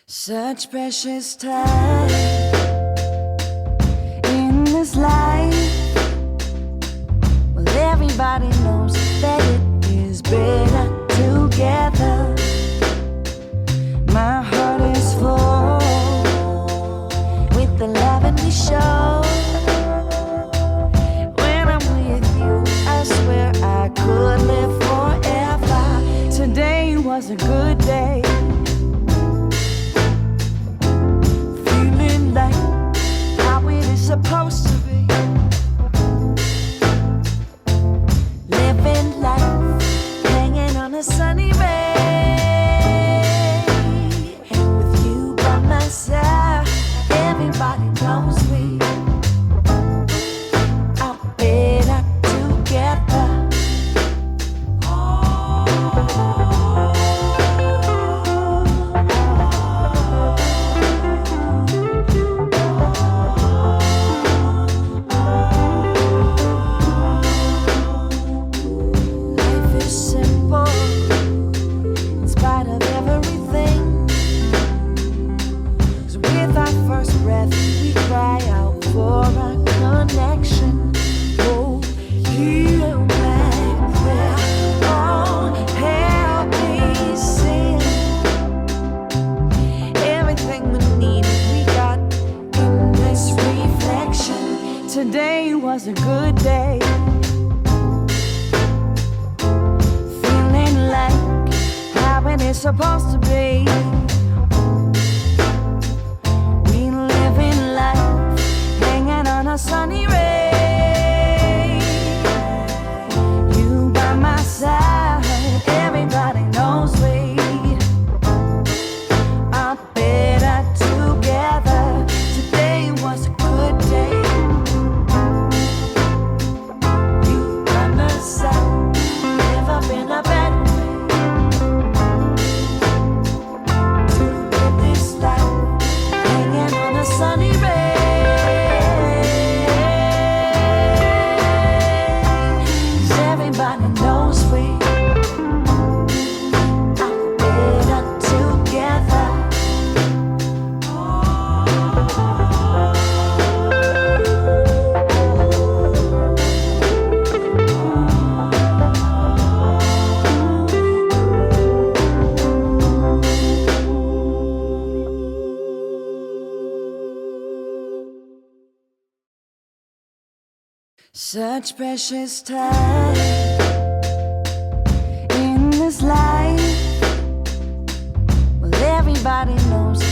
Such precious time in this life. Well, everybody knows that it is better together. My heart is full with the love and we show. When I'm with you, I swear I could live forever. Today was a good day. Supposed to be living life, hanging on a sunny ray. With you by my side, everybody knows we are better together. Today was a good day. Feeling like how it is supposed to be. We live in life, hanging on a sunny ray. You by my side, everybody knows we are better together. Today was a good day. Such precious time in this life. Well, everybody knows